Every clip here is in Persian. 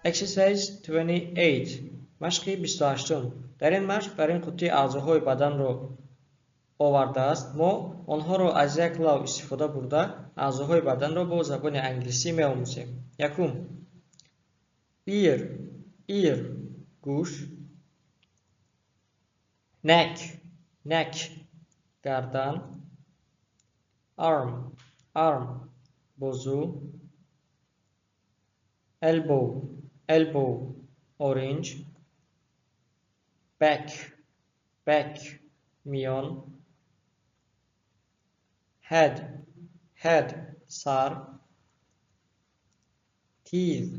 Exercise 28 مشق 28 در این مشق در این قطعه اعضاهای بدن رو آورده است. ما آنها رو از یک لحو استفاده برده اعضاهای بدن رو با زبان انگلیسی می آموزیم. یکم ear گوش، neck گردن، arm بازو، elbow orange، back میان، head سر، teeth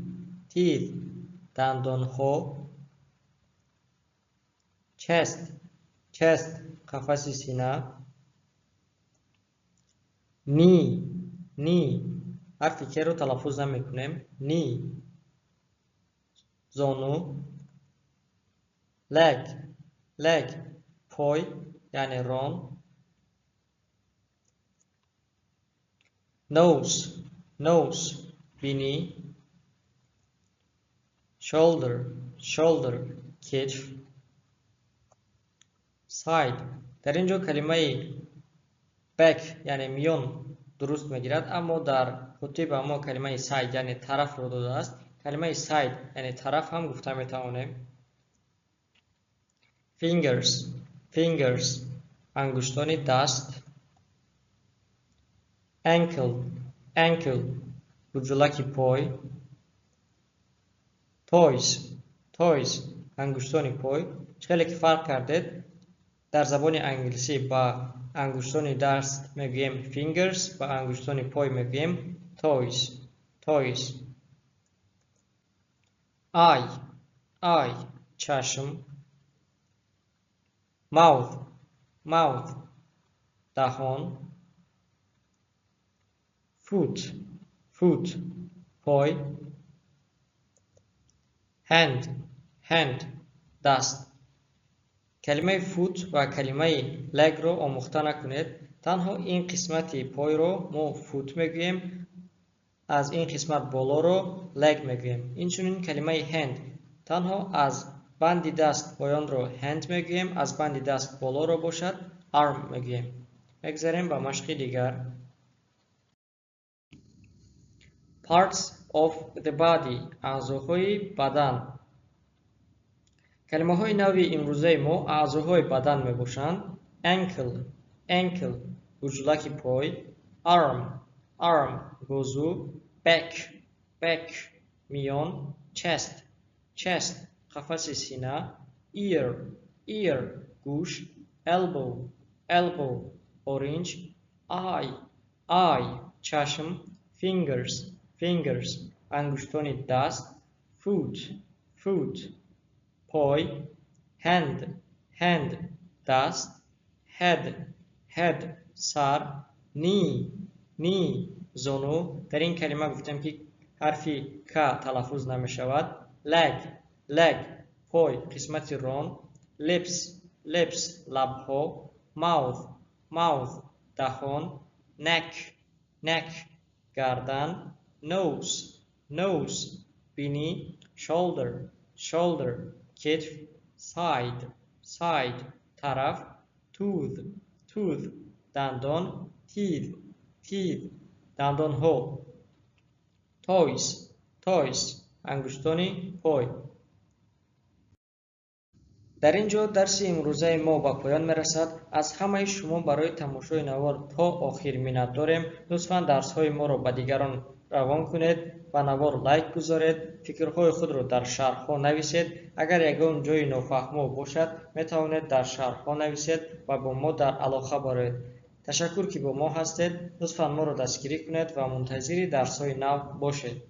دندان ها، chest قفس سینه، knee حرفی که رو تلفظ نمیکنیم، knee زانو، leg پای یعنی ران، nose بینی، shoulder کتف، side در اینجا کلمه back یعنی میان درست میگیرد، اما در خطیب ما کلمه side یعنی طرف رو داده است. کلمه side یعنی طرف هم گفته میتوانیم. fingers انگشتان دست، ankle رجلک پای، toes انگشتان پای. چقدر که فرق کردید در زبان انگلیسی با انگشتان دست میگوییم fingers، با انگشتان پای میگوییم toes. eye چشم، mouth دهان، foot پای، hand دست. کلمه foot و کلمه leg رو آموخته نکنید. تنها این قسمت پای رو ما foot میگوییم، از این قسمت بالا رو leg میگوییم. اینچنین کلمه hand تنها از بند دست پایان رو hand میگوییم، از بند دست بالا رو باشد arm میگوییم. بگذاریم به مشق دیگر. parts of the body اعضاهای بدن. کلمه های نوی امروزه ما اعضاهای بدن می باشند. ankle رجلک پای، arm بازو، back میان، chest قفس سینه، ear گوش، elbow orange، eye چشم، fingers انگشتان دست، foot پای، hand دست، head سر، knee زانو. در این کلمه گفتم که حرفی که تلفظ نمی شود. leg پای قسمت ران، lips لبها، mouth دهان، neck گردن، nose بینی، shoulder کتف، side طرف، tooth دندان، teeth دندان ها، toes انگشتان پای. در اینجا درس امروزه ما با پایان میرسد. از همه شما برای تماشای نوار تا آخر منت داریم. لطفاً درس های ما را به دیگران روان کنید و نوار لایک گذارید. فکرهای خود را در شرح ها نویسید. اگر یگان جای نافهمو باشد میتوانید در شرح ها نویسید و با ما در علاقه باشید. تشکر که با ما هستید. لطفاً ما را دستگیری کنید و منتظر درس های نو باشید.